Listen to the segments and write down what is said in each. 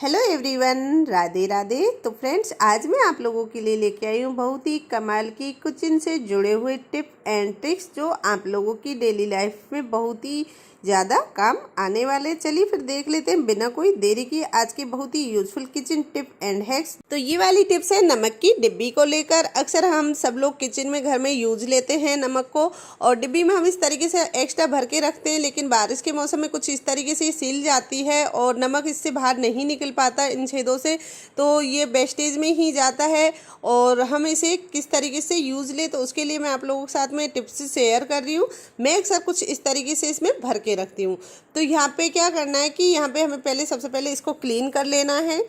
Hello everyone, Radhe Radhe. तो friends, आज मैं आप लोगों के लिए लेके आई हूँ बहुत ही कमाल की किचन से जुड़े हुए टिप एंड ट्रिक्स जो आप लोगों की डेली लाइफ में बहुत ही ज़्यादा काम आने वाले। चलिए फिर देख लेते हैं बिना कोई देरी की आज की बहुत ही useful kitchen tip and hacks. तो ये वाली टिप्स है नमक की डिब्बी को लेकर। अक्सर हम सब लोग किचन में घर में यूज लेते हैं नमक को, और डिब्बी में हम इस तरीके से एक्स्ट्रा भर के रखते हैं, लेकिन बारिश के मौसम में कुछ इस तरीके से सील जाती है और नमक इससे बाहर नहीं निकल पाता इन छेदों से, तो ये वेस्टेज में ही जाता है। और हम इसे किस तरीके से यूज़ ले, तो उसके लिए मैं आप लोगों के साथ में टिप्स शेयर कर रही हूँ। मैं अक्सर कुछ इस तरीके से इसमें भर के रखती हूँ। तो यहाँ पे क्या करना है कि यहाँ पे हमें सबसे पहले इसको क्लीन कर लेना है।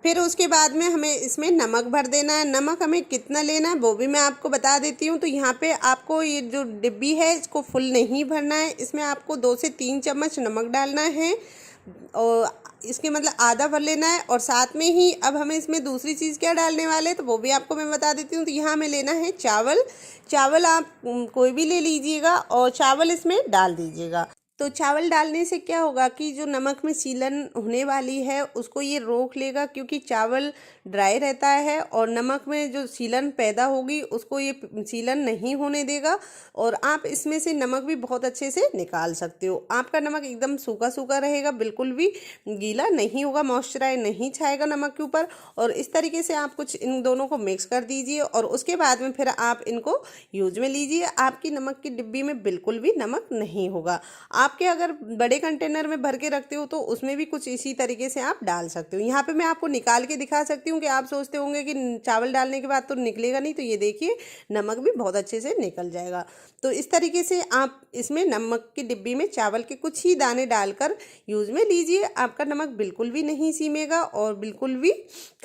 फिर उसके बाद में हमें इसमें नमक भर देना है। नमक हमें कितना लेना है वो भी मैं आपको बता देती हूँ। तो यहाँ पे आपको ये जो डिब्बी है इसको फुल नहीं भरना है, इसमें आपको 2 से 3 चम्मच नमक डालना है और इसके मतलब आधा भर लेना है। और साथ में ही अब हमें इसमें दूसरी चीज़ क्या डालने वाले हैं तो वो भी आपको मैं बता देती हूँ। तो यहाँ हमें लेना है चावल आप कोई भी ले लीजिएगा और चावल इसमें डाल दीजिएगा। तो चावल डालने से क्या होगा कि जो नमक में सीलन होने वाली है उसको ये रोक लेगा, क्योंकि चावल ड्राई रहता है और नमक में जो सीलन पैदा होगी उसको ये सीलन नहीं होने देगा। और आप इसमें से नमक भी बहुत अच्छे से निकाल सकते हो। आपका नमक एकदम सूखा सूखा रहेगा, बिल्कुल भी गीला नहीं होगा, मॉइस्चराइज नहीं छाएगा नमक के ऊपर। और इस तरीके से आप कुछ इन दोनों को मिक्स कर दीजिए और उसके बाद में फिर आप इनको यूज में लीजिए। आपकी नमक की डिब्बी में बिल्कुल भी नमक नहीं होगा। आपके अगर बड़े कंटेनर में भर के रखते हो तो उसमें भी कुछ इसी तरीके से आप डाल सकते हो। यहाँ पे मैं आपको निकाल के दिखा सकती हूँ कि आप सोचते होंगे कि चावल डालने के बाद तो निकलेगा नहीं, तो ये देखिए नमक भी बहुत अच्छे से निकल जाएगा। तो इस तरीके से आप इसमें नमक की डिब्बी में चावल के कुछ ही दाने डालकर यूज में लीजिए। आपका नमक बिल्कुल भी नहीं सीमेगा और बिल्कुल भी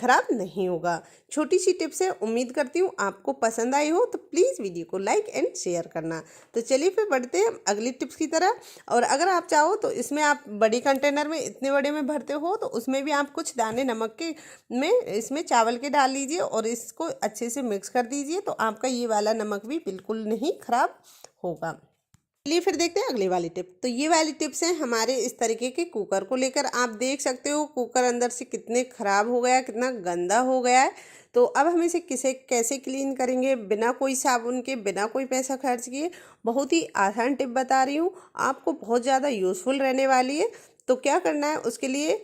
खराब नहीं होगा। छोटी सी टिप्स है, उम्मीद करती हूँ आपको पसंद आई हो। तो प्लीज़ वीडियो को लाइक एंड शेयर करना। तो चलिए फिर बढ़ते हैं अगली टिप्स की तरह। और अगर आप चाहो तो इसमें आप बड़ी कंटेनर में इतने बड़े में भरते हो तो उसमें भी आप कुछ दाने नमक के में इसमें चावल के डाल लीजिए और इसको अच्छे से मिक्स कर दीजिए। तो आपका ये वाला नमक भी बिल्कुल नहीं खराब होगा। चलिए फिर देखते हैं अगली वाली टिप। तो ये वाली टिप्स हैं हमारे इस तरीके के कुकर को लेकर। आप देख सकते हो कुकर अंदर से कितने ख़राब हो गया, कितना गंदा हो गया है। तो अब हम इसे कैसे क्लीन करेंगे बिना कोई साबुन के, बिना कोई पैसा खर्च किए। बहुत ही आसान टिप बता रही हूँ, आपको बहुत ज़्यादा यूज़फुल रहने वाली है। तो क्या करना है उसके लिए,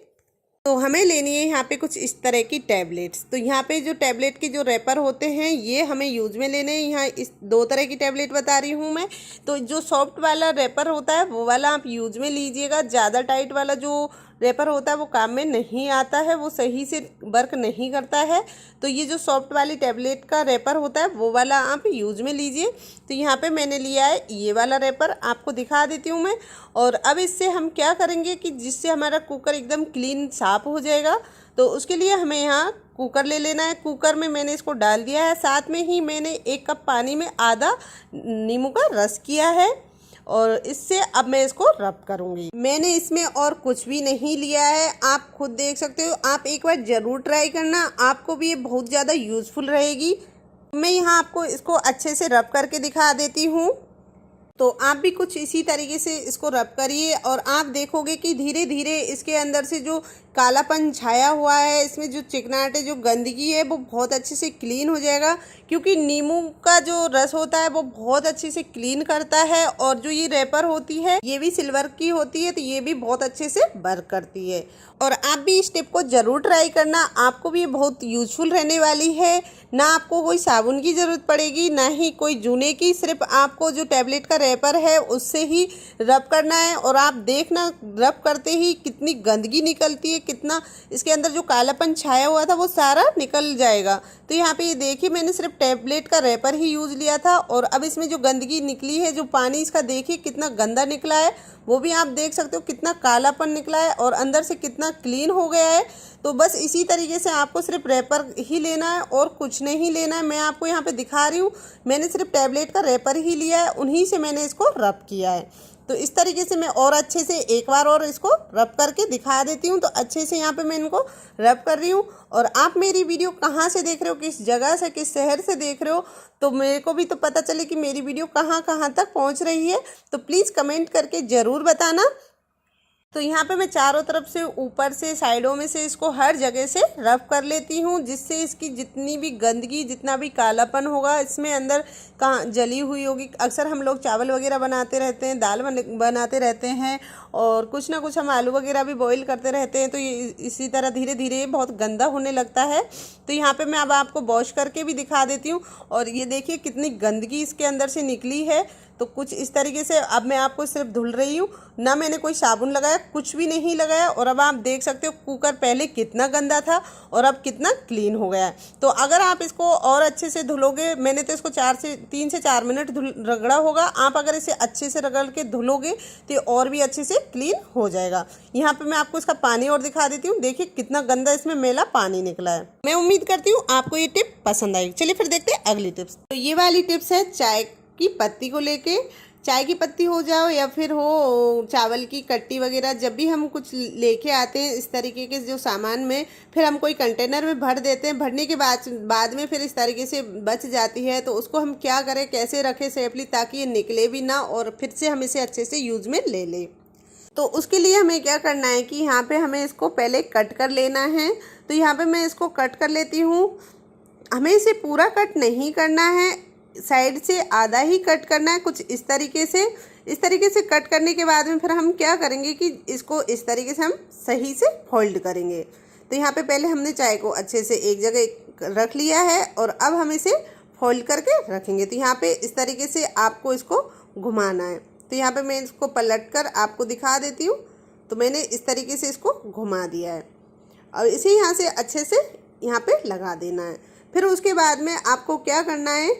तो हमें लेनी है यहाँ पे कुछ इस तरह की टैबलेट्स। तो यहाँ पे जो टैबलेट के जो रैपर होते हैं ये हमें यूज में लेने हैं। यहाँ इस 2 तरह की टैबलेट बता रही हूँ मैं। तो जो सॉफ्ट वाला रैपर होता है वो वाला आप यूज में लीजिएगा। ज़्यादा टाइट वाला जो रैपर होता है वो काम में नहीं आता है, वो सही से वर्क नहीं करता है। तो ये जो सॉफ्ट वाली टैबलेट का रैपर होता है वो वाला आप यूज में लीजिए। तो यहाँ पे मैंने लिया है ये वाला रैपर, आपको दिखा देती हूँ मैं। और अब इससे हम क्या करेंगे कि जिससे हमारा कुकर एकदम क्लीन साफ हो जाएगा। तो उसके लिए हमें यहाँ कुकर ले लेना है। कुकर में मैंने इसको डाल दिया है, साथ में ही मैंने 1 कप पानी में आधा नींबू का रस किया है और इससे अब मैं इसको रब करूँगी। मैंने इसमें और कुछ भी नहीं लिया है, आप खुद देख सकते हो। आप एक बार ज़रूर ट्राई करना, आपको भी ये बहुत ज़्यादा यूज़फुल रहेगी। मैं यहाँ आपको इसको अच्छे से रब करके दिखा देती हूँ। तो आप भी कुछ इसी तरीके से इसको रब करिए और आप देखोगे कि धीरे धीरे इसके अंदर से जो कालापन छाया हुआ है, इसमें जो चिकनाहट है, जो गंदगी है, वो बहुत अच्छे से क्लीन हो जाएगा। क्योंकि नींबू का जो रस होता है वो बहुत अच्छे से क्लीन करता है। और जो ये रैपर होती है ये भी सिल्वर की होती है, तो ये भी बहुत अच्छे से वर्क करती है। और आप भी इस टिप को ज़रूर ट्राई करना, आपको भी ये बहुत यूजफुल रहने वाली है। ना आपको कोई साबुन की ज़रूरत पड़ेगी, ना ही कोई जूने की, सिर्फ आपको जो टैबलेट का रैपर है उससे ही रब करना है। और आप देखना रब करते ही कितनी गंदगी निकलती है, कितना इसके अंदर जो कालापन छाया हुआ था वो सारा निकल जाएगा। तो यहाँ पे ये देखिए मैंने सिर्फ टैबलेट का रैपर ही यूज़ लिया था और अब इसमें जो गंदगी निकली है, जो पानी इसका देखिए कितना गंदा निकला है, वो भी आप देख सकते हो कितना कालापन निकला है और अंदर से कितना क्लीन हो गया है। तो बस इसी तरीके से आपको सिर्फ रैपर ही लेना है और कुछ नहीं लेना है। मैं आपको यहाँ पे दिखा रही हूँ, मैंने सिर्फ टैबलेट का रैपर ही लिया है, उन्हीं से मैंने इसको रब किया है। तो इस तरीके से मैं और अच्छे से एक बार और इसको रब करके दिखा देती हूँ। तो अच्छे से यहाँ पे मैं इनको रब कर रही हूँ। और आप मेरी वीडियो कहाँ से देख रहे हो, किस जगह से, किस शहर से देख रहे हो, तो मेरे को भी तो पता चले कि मेरी वीडियो कहाँ कहाँ तक पहुँच रही है। तो प्लीज़ कमेंट करके ज़रूर बताना। तो यहाँ पे मैं चारों तरफ से, ऊपर से, साइडों में से इसको हर जगह से रब कर लेती हूँ, जिससे इसकी जितनी भी गंदगी, जितना भी कालापन होगा इसमें अंदर कहाँ जली हुई होगी। अक्सर हम लोग चावल वगैरह बनाते रहते हैं, दाल बनाते रहते हैं, और कुछ ना कुछ हम आलू वगैरह भी बॉईल करते रहते हैं, तो ये इसी तरह धीरे धीरे बहुत गंदा होने लगता है। तो यहाँ पे मैं अब आपको वॉश करके भी दिखा देती हूँ, और ये देखिए कितनी गंदगी इसके अंदर से निकली है। तो कुछ इस तरीके से अब मैं आपको सिर्फ धुल रही हूँ, ना मैंने कोई साबुन लगाया, कुछ भी नहीं लगाया। और अब आप देख सकते हो कुकर पहले कितना गंदा था और अब कितना क्लीन हो गया है। तो अगर आप इसको और अच्छे से धुलोगे, मैंने तो इसको 3 से 4 मिनट रगड़ा होगा, आप अगर इसे अच्छे से रगड़ के धुलोगे तो ये और भी अच्छे से क्लीन हो जाएगा। यहाँ पे मैं आपको इसका पानी और दिखा देती हूँ, देखिए कितना गंदा इसमें मैला पानी निकला है। मैं उम्मीद करती हूँ आपको ये टिप पसंद आएगी। चलिए फिर देखते हैं अगली टिप्स। तो ये वाली टिप्स है चाय की पत्ती को लेके। चाय की पत्ती हो जाओ या फिर हो चावल की कट्टी वगैरह, जब भी हम कुछ लेके आते हैं इस तरीके के जो सामान में, फिर हम कोई कंटेनर में भर देते हैं, भरने के बाद में फिर इस तरीके से बच जाती है, तो उसको हम क्या करें, कैसे रखें सेफली ताकि ये निकले भी ना और फिर से हम इसे अच्छे से यूज़ में ले लें। तो उसके लिए हमें क्या करना है कि यहाँ पे हमें इसको पहले कट कर लेना है। तो यहाँ पे मैं इसको कट कर लेती हूँ। हमें इसे पूरा कट नहीं करना है, साइड से आधा ही कट करना है, कुछ इस तरीके से कट करने के बाद में फिर हम क्या करेंगे कि इसको इस तरीके से हम सही से फोल्ड करेंगे। तो यहाँ पे पहले हमने चाय को अच्छे से एक जगह रख लिया है और अब हम इसे फोल्ड करके रखेंगे। तो यहाँ पे इस तरीके से आपको इसको घुमाना है। तो यहाँ पे मैं इसको पलट कर आपको दिखा देती हूँ। तो मैंने इस तरीके से इसको घुमा दिया है और इसे यहाँ से अच्छे से यहाँ पे लगा देना है। फिर उसके बाद में आपको क्या करना है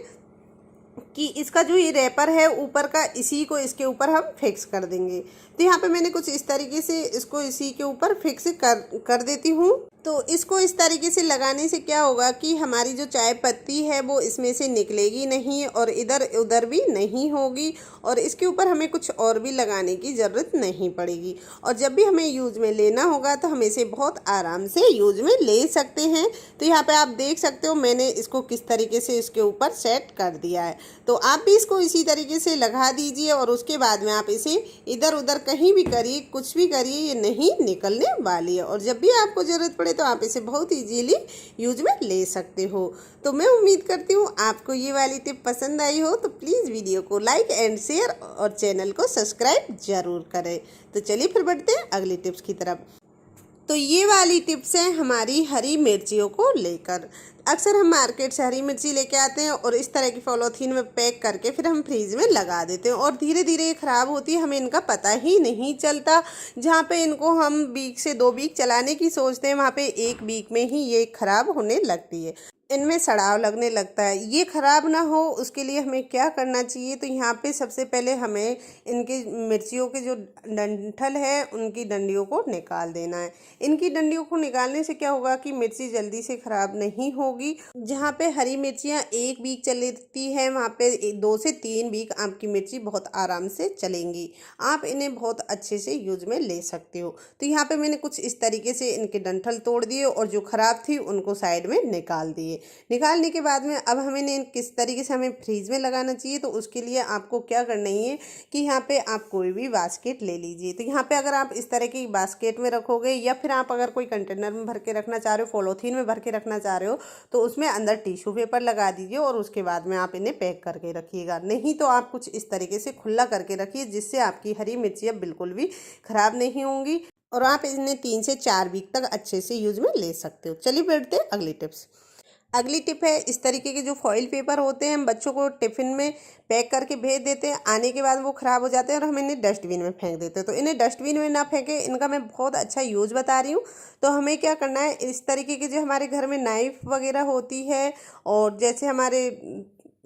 कि इसका जो ये रैपर है ऊपर का, इसी को इसके ऊपर हम फिक्स कर देंगे। तो यहाँ पे मैंने कुछ इस तरीके से इसको इसी के ऊपर फिक्स कर देती हूँ। तो इसको इस तरीके से लगाने से क्या होगा कि हमारी जो चाय पत्ती है वो इसमें से निकलेगी नहीं और इधर उधर भी नहीं होगी, और इसके ऊपर हमें कुछ और भी लगाने की ज़रूरत नहीं पड़ेगी। और जब भी हमें यूज में लेना होगा तो हम इसे बहुत आराम से यूज में ले सकते हैं। तो यहाँ पे आप देख सकते हो मैंने इसको किस तरीके से इसके ऊपर सेट कर दिया है। तो आप भी इसको इसी तरीके से लगा दीजिए और उसके बाद में आप इसे इधर उधर कहीं भी करिए, कुछ भी करिए, ये नहीं निकलने वाली है। और जब भी आपको ज़रूरत पड़े तो आप इसे बहुत इजीली यूज में ले सकते हो। तो मैं उम्मीद करती हूँ आपको ये वाली टिप पसंद आई हो। तो प्लीज़ वीडियो को लाइक एंड शेयर और चैनल को सब्सक्राइब जरूर करें। तो चलिए फिर बढ़ते हैं अगली टिप्स की तरफ। तो ये वाली टिप्स हैं हमारी हरी मिर्चियों को लेकर। अक्सर हम मार्केट से हरी मिर्ची लेके आते हैं और इस तरह की पॉलीथीन में पैक करके फिर हम फ्रीज में लगा देते हैं और धीरे धीरे ये ख़राब होती है, हमें इनका पता ही नहीं चलता। जहाँ पे इनको हम वीक से 2 वीक चलाने की सोचते हैं, वहाँ पे 1 वीक में ही ये ख़राब होने लगती है, इनमें सड़ाव लगने लगता है। ये ख़राब ना हो उसके लिए हमें क्या करना चाहिए, तो यहाँ पे सबसे पहले हमें इनकी मिर्चियों के जो डंठल है उनकी डंडियों को निकाल देना है। इनकी डंडियों को निकालने से क्या होगा कि मिर्ची जल्दी से ख़राब नहीं होगी। जहाँ पे हरी मिर्चियाँ 1 वीक चलती है वहाँ पे 2 से 3 वीक आपकी मिर्ची बहुत आराम से चलेंगी। आप इन्हें बहुत अच्छे से यूज में ले सकते हो। तो यहाँ पे मैंने कुछ इस तरीके से इनके डंठल तोड़ दिए और जो ख़राब थी उनको साइड में निकाल दिए। निकालने के बाद में अब हमें किस तरीके से हमें फ्रीज में लगाना चाहिए, तो उसके लिए आपको क्या करना है कि यहाँ पे आप कोई भी बास्केट ले लीजिए। तो यहाँ पे अगर आप इस तरह की बास्केट में रखोगे या फिर आप अगर कोई कंटेनर में भर के रखना चाह रहे हो, पॉलीथीन में भर के रखना चाह रहे हो, तो उसमें अंदर टिश्यू पेपर लगा दीजिए और उसके बाद में आप इन्हें पैक करके रखिएगा। नहीं तो आप कुछ इस तरीके से खुला करके रखिए, जिससे आपकी हरी मिर्चियाँ बिल्कुल भी ख़राब नहीं होंगी और आप इन्हें 3 से 4 वीक तक अच्छे से यूज में ले सकते हो। चलिए बढ़ते हैं अगली टिप्स। अगली टिप है, इस तरीके के जो फॉइल पेपर होते हैं हम बच्चों को टिफ़िन में पैक करके भेज देते हैं, आने के बाद वो ख़राब हो जाते हैं और हम इन्हें डस्टबिन में फेंक देते हैं। तो इन्हें डस्टबिन में ना फेंकें, इनका मैं बहुत अच्छा यूज़ बता रही हूँ। तो हमें क्या करना है, इस तरीके के जो हमारे घर में नाइफ़ वगैरह होती है और जैसे हमारे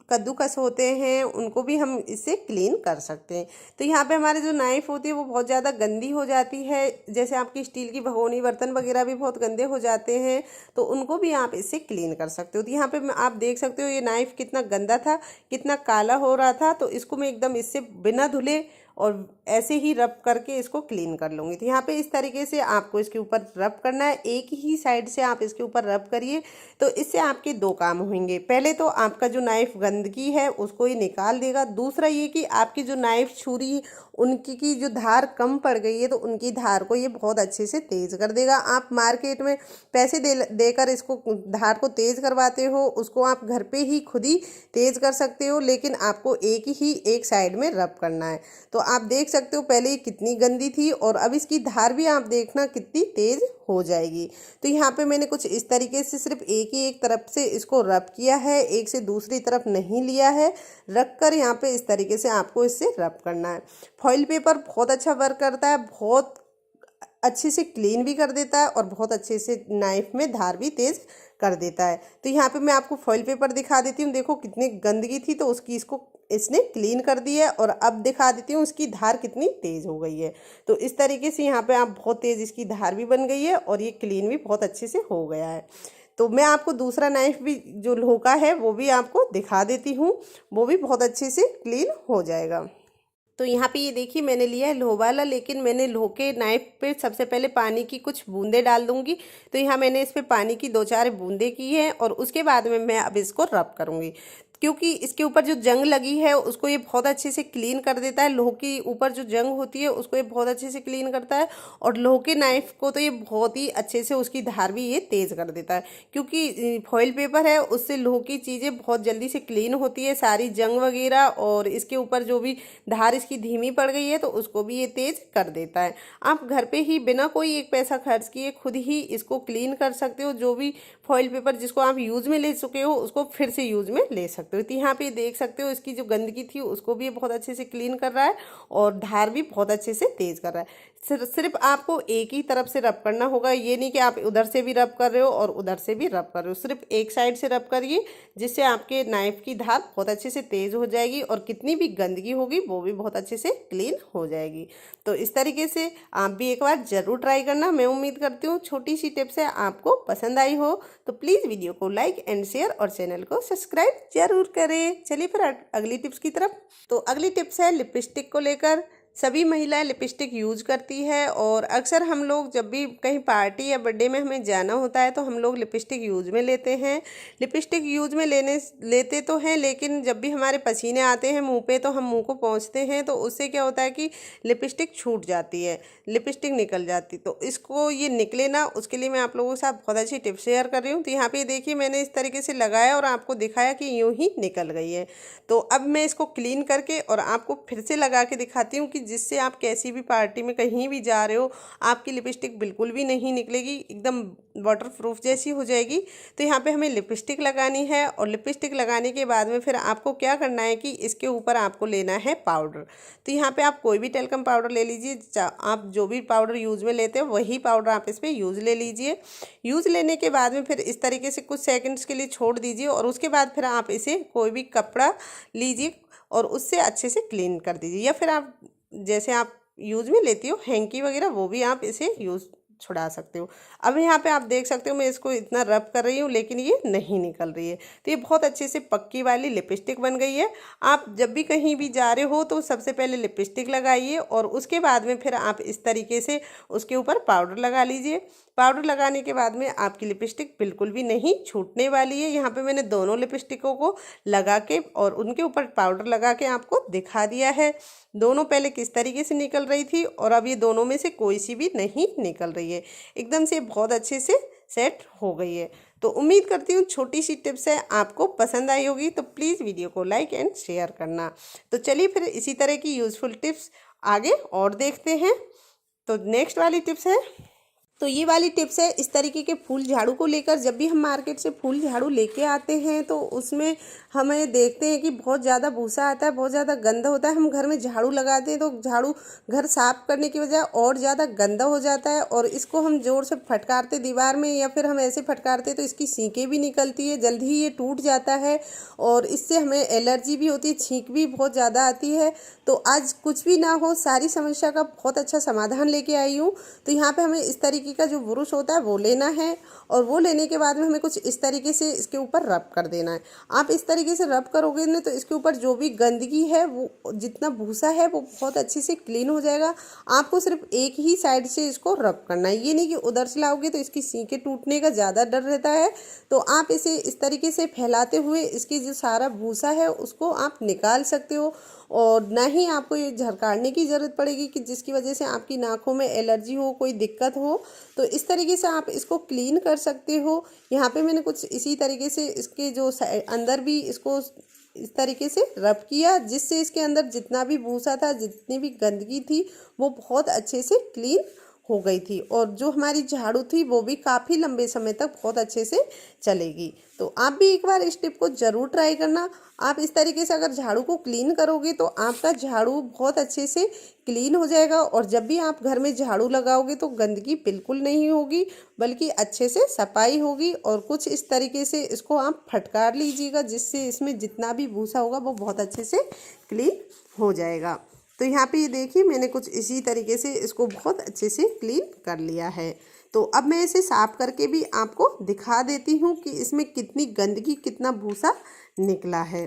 कद्दूकस होते हैं उनको भी हम इससे क्लीन कर सकते हैं। तो यहाँ पे हमारे जो नाइफ़ होती है वो बहुत ज़्यादा गंदी हो जाती है, जैसे आपकी स्टील की भगोनी बर्तन वगैरह भी बहुत गंदे हो जाते हैं, तो उनको भी आप इससे क्लीन कर सकते हो। तो यहाँ पे आप देख सकते हो ये नाइफ़ कितना गंदा था, कितना काला हो रहा था। तो इसको मैं एकदम इससे बिना धुले और ऐसे ही रब करके इसको क्लीन कर लूँगी। तो यहाँ पे इस तरीके से आपको इसके ऊपर रब करना है, एक ही साइड से आप इसके ऊपर रब करिए। तो इससे आपके दो काम होंगे, पहले तो आपका जो नाइफ़ गंदगी है उसको ये निकाल देगा, दूसरा ये कि आपकी जो नाइफ़ छुरी उनकी की जो धार कम पड़ गई है तो उनकी धार को ये बहुत अच्छे से तेज़ कर देगा। आप मार्केट में पैसे देकर इसको धार को तेज़ करवाते हो, उसको आप घर पे ही खुद ही तेज़ कर सकते हो, लेकिन आपको एक साइड में रब करना है। तो आप देख सकते हो पहले ये कितनी गंदी थी और अब इसकी धार भी आप देखना कितनी तेज़ हो जाएगी। तो यहाँ पे मैंने कुछ इस तरीके से सिर्फ एक तरफ से इसको रब किया है, एक से दूसरी तरफ नहीं लिया है। रख कर यहाँ पे इस तरीके से आपको इससे रब करना है। फॉइल पेपर बहुत अच्छा वर्क करता है, बहुत अच्छे से क्लीन भी कर देता है और बहुत अच्छे से नाइफ में धार भी तेज़ कर देता है। तो यहाँ पे मैं आपको फॉइल पेपर दिखा देती हूँ। देखो कितनी गंदगी थी तो इसको इसने क्लीन कर दिया है, और अब दिखा देती हूँ उसकी धार कितनी तेज़ हो गई है। तो इस तरीके से यहाँ पे आप बहुत तेज़ इसकी धार भी बन गई है और ये क्लीन भी बहुत अच्छे से हो गया है। तो मैं आपको दूसरा नाइफ भी जो लोहा का है वो भी आपको दिखा देती हूँ, वो भी बहुत अच्छे से क्लीन हो जाएगा। तो यहाँ पे ये देखिए मैंने लिया है लोहा वाला, लेकिन मैंने लोहे के नाइफ पे सबसे पहले पानी की कुछ बूंदें डाल दूंगी। तो यहाँ मैंने इस पे पानी की 2-4 बूंदें की हैं और उसके बाद में मैं अब इसको रब करूँगी, क्योंकि इसके ऊपर जो जंग लगी है उसको ये बहुत अच्छे से क्लीन कर देता है। लोहे के ऊपर जो जंग होती है उसको ये बहुत अच्छे से क्लीन करता है, और लोहे के नाइफ को तो ये बहुत ही अच्छे से उसकी धार भी ये तेज़ कर देता है, क्योंकि फॉइल पेपर है उससे लोहे की चीज़ें बहुत जल्दी से क्लीन होती है, सारी जंग वगैरह, और इसके ऊपर जो भी धार इसकी धीमी पड़ गई है तो उसको भी ये तेज़ कर देता है। आप घर पे ही बिना कोई एक पैसा खर्च किए खुद ही इसको क्लीन कर सकते हो। जो भी फॉइल पेपर जिसको आप यूज़ में ले चुके हो उसको फिर से यूज़ में ले सकते हो। तो यहाँ पे देख सकते हो इसकी जो गंदगी थी उसको भी ये बहुत अच्छे से क्लीन कर रहा है और धार भी बहुत अच्छे से तेज़ कर रहा है। सिर्फ आपको एक ही तरफ से रब करना होगा, ये नहीं कि आप उधर से भी रब कर रहे हो और उधर से भी रब कर रहे हो। सिर्फ एक साइड से रब करिए, जिससे आपके नाइफ की धार बहुत अच्छे से तेज़ हो जाएगी और कितनी भी गंदगी होगी वो भी बहुत अच्छे से क्लीन हो जाएगी। तो इस तरीके से आप भी एक बार ज़रूर ट्राई करना। मैं उम्मीद करती हूँ छोटी सी टिप्स है आपको पसंद आई हो, तो प्लीज़ वीडियो को लाइक एंड शेयर और चैनल को सब्सक्राइब जरूर करें। चलिए फिर अगली टिप्स की तरफ। तो अगली टिप्स है लिपस्टिक को लेकर। सभी महिलाएं लिपस्टिक यूज करती है और अक्सर हम लोग जब भी कहीं पार्टी या बर्थडे में हमें जाना होता है तो हम लोग लिपस्टिक यूज में लेते हैं। लिपस्टिक यूज में लेते तो हैं, लेकिन जब भी हमारे पसीने आते हैं मुंह पे तो हम मुंह को पोंछते हैं, तो उससे क्या होता है कि लिपस्टिक छूट जाती है, लिपस्टिक निकल जाती। तो इसको ये निकले ना, उसके लिए मैं आप लोगों के साथ बहुत अच्छी टिप शेयर कर रही हूँ। तो यहाँ पे देखिए मैंने इस तरीके से लगाया और आपको दिखाया कि यूँ ही निकल गई है। तो अब मैं इसको क्लीन करके और आपको फिर से लगा के दिखाती हूँ कि जिससे आप कैसी भी पार्टी में कहीं भी जा रहे हो आपकी लिपस्टिक बिल्कुल भी नहीं निकलेगी, एकदम वाटर प्रूफ जैसी हो जाएगी। तो यहाँ पे हमें लिपस्टिक लगानी है और लिपस्टिक लगाने के बाद में फिर आपको क्या करना है कि इसके ऊपर आपको लेना है पाउडर। तो यहाँ पे आप कोई भी टेल्कम पाउडर ले लीजिए, आप जो भी पाउडर यूज़ में लेते हो वही पाउडर आप इस पर यूज़ ले लीजिए। यूज़ लेने के बाद में फिर इस तरीके से कुछ सेकंड्स के लिए छोड़ दीजिए और उसके बाद फिर आप इसे कोई भी कपड़ा लीजिए और उससे अच्छे से क्लीन कर दीजिए, या फिर आप जैसे आप यूज़ में लेती हो हैंकी वगैरह वो भी आप इसे यूज़ छुड़ा सकते हो। अब यहाँ पे आप देख सकते हो मैं इसको इतना रब कर रही हूँ लेकिन ये नहीं निकल रही है। तो ये बहुत अच्छे से पक्की वाली लिपस्टिक बन गई है। आप जब भी कहीं भी जा रहे हो तो सबसे पहले लिपस्टिक लगाइए और उसके बाद में फिर आप इस तरीके से उसके ऊपर पाउडर लगा लीजिए। पाउडर लगाने के बाद में आपकी लिपस्टिक बिल्कुल भी नहीं छूटने वाली है। यहाँ पे मैंने दोनों लिपस्टिकों को लगा के और उनके ऊपर पाउडर लगा के आपको दिखा दिया है दोनों पहले किस तरीके से निकल रही थी और अब ये दोनों में से कोई सी भी नहीं निकल रही है, एकदम से बहुत अच्छे से सेट हो गई है। तो उम्मीद करती हूँ छोटी सी टिप्स है आपको पसंद आई होगी, तो प्लीज़ वीडियो को लाइक एंड शेयर करना। तो चलिए फिर इसी तरह की यूज़फुल टिप्स आगे और देखते हैं। तो नेक्स्ट वाली टिप्स है, तो ये वाली टिप्स है इस तरीके के फूल झाड़ू को लेकर। जब भी हम मार्केट से फूल झाड़ू लेके आते हैं तो उसमें हमें देखते हैं कि बहुत ज़्यादा भूसा आता है, बहुत ज़्यादा गंदा होता है। हम घर में झाड़ू लगाते हैं तो झाड़ू घर साफ़ करने की बजाय और ज़्यादा गंदा हो जाता है और इसको हम ज़ोर से फटकारते दीवार में या फिर हम ऐसे फटकारते तो इसकी सीकें भी निकलती है, जल्दी ही ये टूट जाता है और इससे हमें एलर्जी भी होती है, छींक भी बहुत ज़्यादा आती है। तो आज कुछ भी ना हो सारी समस्या का बहुत अच्छा समाधान लेके आई हूँ। तो यहाँ पर हमें इस तरीके तरीके का जो बुरुश होता है वो लेना है, और वो लेने के बाद में हमें कुछ इस तरीके से इसके ऊपर रब कर देना है। आप इस तरीके से रब करोगे ना तो इसके ऊपर जो भी गंदगी है, वो जितना भूसा है वो बहुत अच्छे से क्लीन हो जाएगा। आपको सिर्फ एक ही साइड से इसको रब करना है, ये नहीं कि उधर से लाओगे तो इसकी सींकें टूटने का ज़्यादा डर रहता है। तो आप इसे इस तरीके से फैलाते हुए इसकी जो सारा भूसा है उसको आप निकाल सकते हो, और ना ही आपको ये झरकाड़ने की ज़रूरत पड़ेगी कि जिसकी वजह से आपकी नाखों में एलर्जी हो, कोई दिक्कत हो। तो इस तरीके से आप इसको क्लीन कर सकते हो। यहाँ पे मैंने कुछ इसी तरीके से इसके जो अंदर भी इसको इस तरीके से रब किया, जिससे इसके अंदर जितना भी भूसा था, जितनी भी गंदगी थी, वो बहुत अच्छे से क्लीन हो गई थी, और जो हमारी झाड़ू थी वो भी काफ़ी लंबे समय तक बहुत अच्छे से चलेगी। तो आप भी एक बार इस टिप को ज़रूर ट्राई करना। आप इस तरीके से अगर झाड़ू को क्लीन करोगे तो आपका झाड़ू बहुत अच्छे से क्लीन हो जाएगा, और जब भी आप घर में झाड़ू लगाओगे तो गंदगी बिल्कुल नहीं होगी, बल्कि अच्छे से सफाई होगी। और कुछ इस तरीके से इसको आप फटकार लीजिएगा, जिससे इसमें जितना भी भूसा होगा वो बहुत अच्छे से क्लीन हो जाएगा। तो यहाँ पे ये देखिए मैंने कुछ इसी तरीके से इसको बहुत अच्छे से क्लीन कर लिया है। तो अब मैं इसे साफ करके भी आपको दिखा देती हूँ कि इसमें कितनी गंदगी, कितना भूसा निकला है।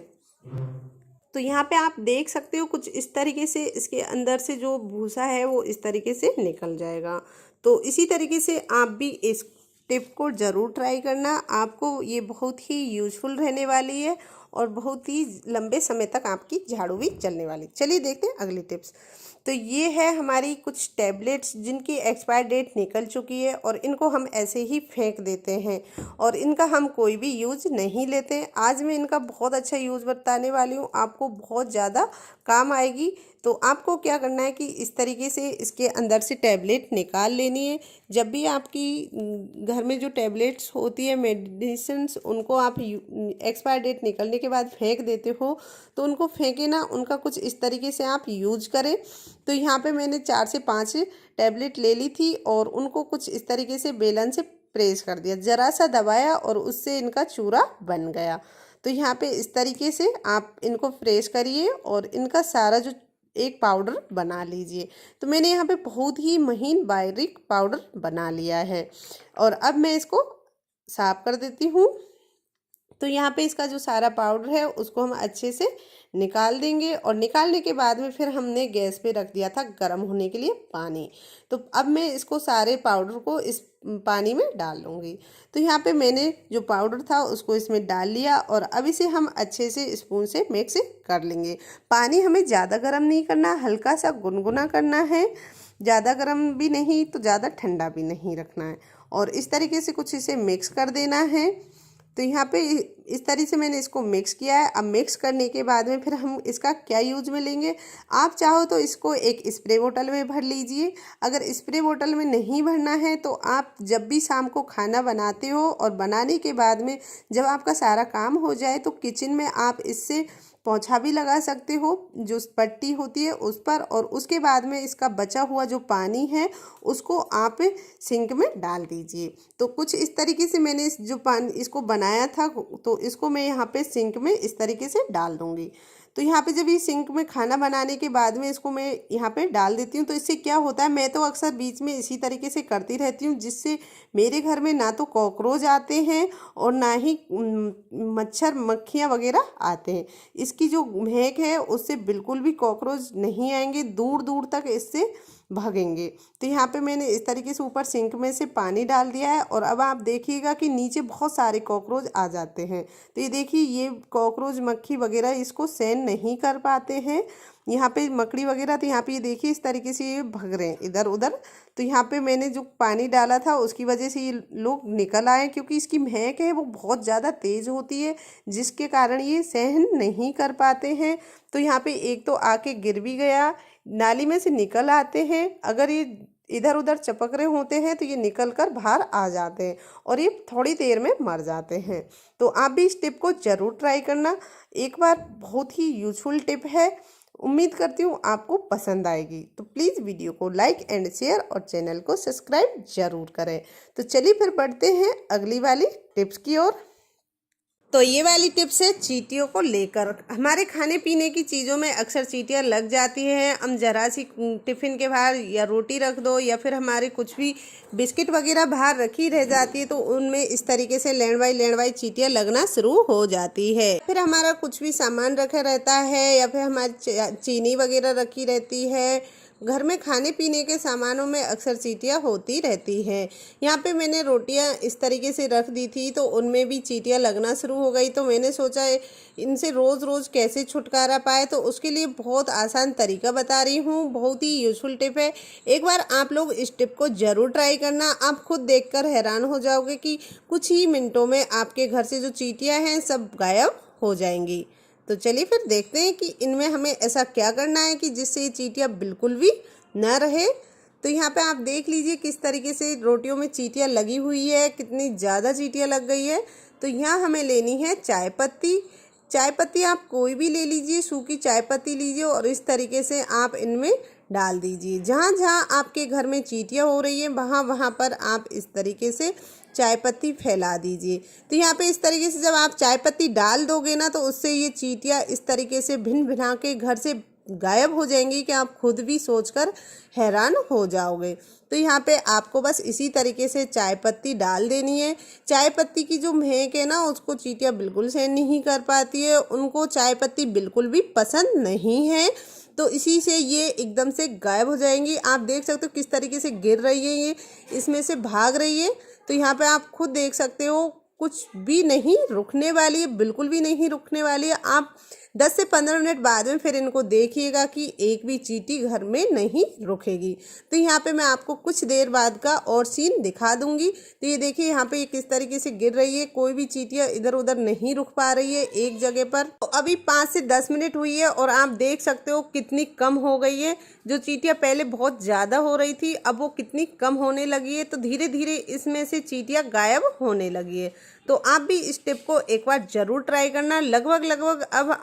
तो यहाँ पे आप देख सकते हो कुछ इस तरीके से इसके अंदर से जो भूसा है वो इस तरीके से निकल जाएगा। तो इसी तरीके से आप भी इस टिप को ज़रूर ट्राई करना, आपको ये बहुत ही यूज़फुल रहने वाली है, और बहुत ही लंबे समय तक आपकी झाड़ू भी चलने वाली। चलिए देखते हैं अगली टिप्स। तो ये है हमारी कुछ टैबलेट्स जिनकी एक्सपायर डेट निकल चुकी है, और इनको हम ऐसे ही फेंक देते हैं, और इनका हम कोई भी यूज़ नहीं लेते। आज मैं इनका बहुत अच्छा यूज़ बताने वाली हूँ, आपको बहुत ज़्यादा काम आएगी। तो आपको क्या करना है कि इस तरीके से इसके अंदर से टैबलेट निकाल लेनी है। जब भी आपकी घर में जो टैबलेट्स होती है मेडिसिन्स, उनको आप एक्सपायर डेट निकलने के बाद फेंक देते हो, तो उनको फेंके ना, उनका कुछ इस तरीके से आप यूज करें। तो यहाँ पे मैंने 4 से 5 टैबलेट ले ली थी, और उनको कुछ इस तरीके से बेलन से प्रेस कर दिया, ज़रा सा दबाया, और उससे इनका चूरा बन गया। तो यहाँ पे इस तरीके से आप इनको प्रेस करिए, और इनका सारा जो एक पाउडर बना लीजिए। तो मैंने यहाँ पे बहुत ही महीन बारीक पाउडर बना लिया है, और अब मैं इसको साफ कर देती हूँ। तो यहाँ पे इसका जो सारा पाउडर है उसको हम अच्छे से निकाल देंगे, और निकालने के बाद में फिर हमने गैस पे रख दिया था गर्म होने के लिए पानी। तो अब मैं इसको सारे पाउडर को इस पानी में डाल लूँगी। तो यहाँ पे मैंने जो पाउडर था उसको इसमें डाल लिया, और अब इसे हम अच्छे से स्पून से मिक्स कर लेंगे। पानी हमें ज़्यादा गर्म नहीं करना, हल्का सा गुनगुना करना है, ज़्यादा गर्म भी नहीं तो ज़्यादा ठंडा भी नहीं रखना है। और इस तरीके से कुछ इसे मिक्स कर देना है। तो यहाँ पे इस तरीके से मैंने इसको मिक्स किया है। अब मिक्स करने के बाद में फिर हम इसका क्या यूज में लेंगे, आप चाहो तो इसको एक स्प्रे बोतल में भर लीजिए। अगर स्प्रे बोतल में नहीं भरना है तो आप जब भी शाम को खाना बनाते हो, और बनाने के बाद में जब आपका सारा काम हो जाए, तो किचन में आप इससे पोंछा भी लगा सकते हो, जो पट्टी होती है उस पर, और उसके बाद में इसका बचा हुआ जो पानी है उसको आप सिंक में डाल दीजिए। तो कुछ इस तरीके से मैंने जो पानी इसको बनाया था, तो इसको मैं यहाँ पे सिंक में इस तरीके से डाल दूँगी। तो यहाँ पे जब ये सिंक में खाना बनाने के बाद में इसको मैं यहाँ पे डाल देती हूँ, तो इससे क्या होता है, मैं तो अक्सर बीच में इसी तरीके से करती रहती हूँ, जिससे मेरे घर में ना तो कॉकरोच आते हैं और ना ही मच्छर मक्खियाँ वगैरह आते हैं। इसकी जो महक है उससे बिल्कुल भी कॉकरोच नहीं आएंगे, दूर दूर तक इससे भागेंगे। तो यहाँ पे मैंने इस तरीके से ऊपर सिंक में से पानी डाल दिया है, और अब आप देखिएगा कि नीचे बहुत सारे कॉकरोच आ जाते हैं। तो ये देखिए, ये कॉकरोच मक्खी वगैरह इसको सहन नहीं कर पाते हैं, यहाँ पे मकड़ी वगैरह। तो यहाँ पे ये देखिए इस तरीके से ये भाग रहे हैं इधर उधर। तो यहाँ पे मैंने जो पानी डाला था उसकी वजह से ये लोग निकल आए, क्योंकि इसकी महक है वो बहुत ज़्यादा तेज़ होती है, जिसके कारण ये सहन नहीं कर पाते हैं। तो यहाँ पे एक तो आके गिर भी गया, नाली में से निकल आते हैं। अगर ये इधर उधर चपक रहे होते हैं तो ये निकल कर बाहर आ जाते हैं, और ये थोड़ी देर में मर जाते हैं। तो आप भी इस टिप को ज़रूर ट्राई करना एक बार, बहुत ही यूजफुल टिप है। उम्मीद करती हूँ आपको पसंद आएगी। तो प्लीज़ वीडियो को लाइक एंड शेयर, और चैनल को सब्सक्राइब ज़रूर करें। तो चलिए फिर बढ़ते हैं अगली वाली टिप्स की ओर। तो ये वाली टिप्स है चींटियों को लेकर। हमारे खाने पीने की चीज़ों में अक्सर चींटियाँ लग जाती हैं। हम ज़रा सी टिफ़िन के बाहर या रोटी रख दो या फिर हमारे कुछ भी बिस्किट वगैरह बाहर रखी रह जाती है तो उनमें इस तरीके से लैंड बाई चींटियाँ लगना शुरू हो जाती है। फिर हमारा कुछ भी सामान रखा रहता है या फिर हमारी चीनी वगैरह रखी रहती है। घर में खाने पीने के सामानों में अक्सर चींटियाँ होती रहती हैं। यहाँ पे मैंने रोटियाँ इस तरीके से रख दी थी तो उनमें भी चींटियाँ लगना शुरू हो गई। तो मैंने सोचा इनसे रोज़ रोज़ कैसे छुटकारा पाए, तो उसके लिए बहुत आसान तरीका बता रही हूँ। बहुत ही यूज़फुल टिप है। एक बार आप लोग इस टिप को ज़रूर ट्राई करना। आप खुद देखकर हैरान हो जाओगे कि कुछ ही मिनटों में आपके घर से जो चींटियाँ हैं सब गायब हो जाएंगी। तो चलिए फिर देखते हैं कि इनमें हमें ऐसा क्या करना है कि जिससे ये चींटियाँ बिल्कुल भी ना रहे। तो यहाँ पे आप देख लीजिए किस तरीके से रोटियों में चींटियाँ लगी हुई है, कितनी ज़्यादा चींटियाँ लग गई है। तो यहाँ हमें लेनी है चाय पत्ती। चाय पत्ती आप कोई भी ले लीजिए, सूखी चाय पत्ती लीजिए और इस तरीके से आप इनमें डाल दीजिए। जहाँ जहाँ आपके घर में चींटियाँ हो रही हैं वहाँ पर आप इस तरीके से चाय पत्ती फैला दीजिए। तो यहाँ पे इस तरीके से जब आप चाय पत्ती डाल दोगे ना तो उससे ये चींटियाँ इस तरीके से भिन भिना के घर से गायब हो जाएंगी कि आप खुद भी सोचकर हैरान हो जाओगे। तो यहाँ पे आपको बस इसी तरीके से चाय पत्ती डाल देनी है। चाय पत्ती की जो महक है ना उसको चींटियाँ बिल्कुल सहन नहीं कर पाती है, उनको चाय पत्ती बिल्कुल भी पसंद नहीं है। तो इसी से ये एकदम से गायब हो जाएंगी। आप देख सकते हो किस तरीके से गिर रही है, ये इसमें से भाग रही है। तो यहाँ पे आप खुद देख सकते हो कुछ भी नहीं रुकने वाली है, बिल्कुल भी नहीं रुकने वाली है। आप 10 से 15 मिनट बाद में फिर इनको देखिएगा कि एक भी चींटी घर में नहीं रुकेगी। तो यहाँ पे मैं आपको कुछ देर बाद का और सीन दिखा दूंगी। तो ये देखिए यहाँ पे ये किस तरीके से गिर रही है, कोई भी चींटियाँ इधर उधर नहीं रुक पा रही है एक जगह पर। तो अभी 5 से 10 मिनट हुई है और आप देख सकते हो कितनी कम हो गई है। जो चींटियाँ पहले बहुत ज़्यादा हो रही थी अब वो कितनी कम होने लगी है। तो धीरे धीरे इसमें से चींटियाँ गायब होने लगी है। तो आप भी इस टिप को एक बार ज़रूर ट्राई करना। लगभग अब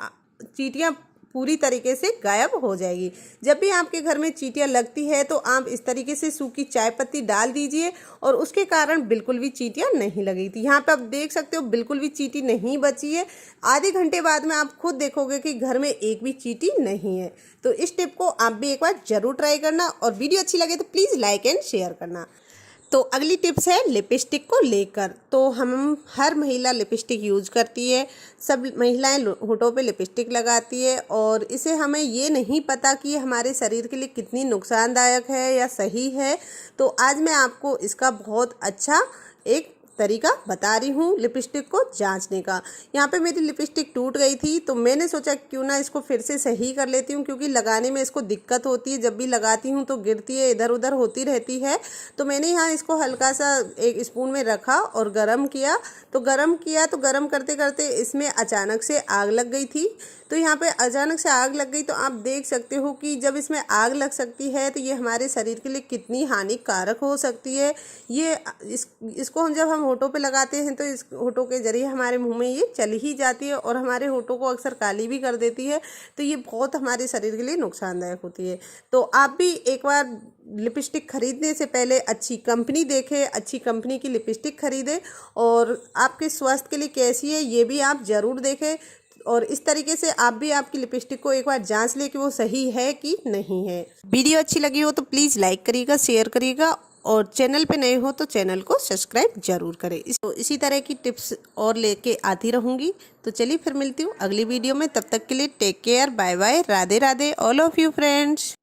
चींटियाँ पूरी तरीके से गायब हो जाएगी। जब भी आपके घर में चींटियाँ लगती है तो आप इस तरीके से सूखी चाय पत्ती डाल दीजिए और उसके कारण बिल्कुल भी चींटियाँ नहीं लगी थी। यहाँ पे आप देख सकते हो बिल्कुल भी चींटी नहीं बची है। आधे घंटे बाद में आप खुद देखोगे कि घर में एक भी चींटी नहीं है। तो इस टिप को आप भी एक बार ज़रूर ट्राई करना और वीडियो अच्छी लगे तो प्लीज़ लाइक एंड शेयर करना। तो अगली टिप्स है लिपस्टिक को लेकर। तो हम हर महिला लिपस्टिक यूज़ करती है, सब महिलाएं होठों पे लिपस्टिक लगाती है और इसे हमें ये नहीं पता कि हमारे शरीर के लिए कितनी नुकसानदायक है या सही है। तो आज मैं आपको इसका बहुत अच्छा एक तरीका बता रही हूँ लिपस्टिक को जांचने का। यहाँ पे मेरी लिपस्टिक टूट गई थी तो मैंने सोचा क्यों ना इसको फिर से सही कर लेती हूँ, क्योंकि लगाने में इसको दिक्कत होती है। जब भी लगाती हूँ तो गिरती है, इधर उधर होती रहती है। तो मैंने यहाँ इसको हल्का सा एक स्पून में रखा और गर्म किया। तो गर्म करते करते इसमें अचानक से आग लग गई थी। तो यहाँ पे अचानक से आग लग गई तो आप देख सकते हो कि जब इसमें आग लग सकती है तो ये हमारे शरीर के लिए कितनी हानिकारक हो सकती है। इसको जब हम होठों पे लगाते हैं तो इस होठों के जरिए हमारे मुंह में ये चली ही जाती है और हमारे होठों को अक्सर काली भी कर देती है। तो ये बहुत हमारे शरीर के लिए नुकसानदायक होती है। तो आप भी एक बार लिपस्टिक खरीदने से पहले अच्छी कंपनी देखें, अच्छी कंपनी की लिपस्टिक खरीदें और आपके स्वास्थ्य के लिए कैसी है ये भी आप ज़रूर देखें। और इस तरीके से आप भी आपकी लिपस्टिक को एक बार जांच ले कि वो सही है कि नहीं है। वीडियो अच्छी लगी हो तो प्लीज़ लाइक करिएगा, शेयर करिएगा और चैनल पे नए हो तो चैनल को सब्सक्राइब जरूर करें। इसी तरह की टिप्स और लेके आती रहूँगी। तो चलिए फिर मिलती हूँ अगली वीडियो में। तब तक के लिए take care, bye bye, Radhe Radhe all of you friends.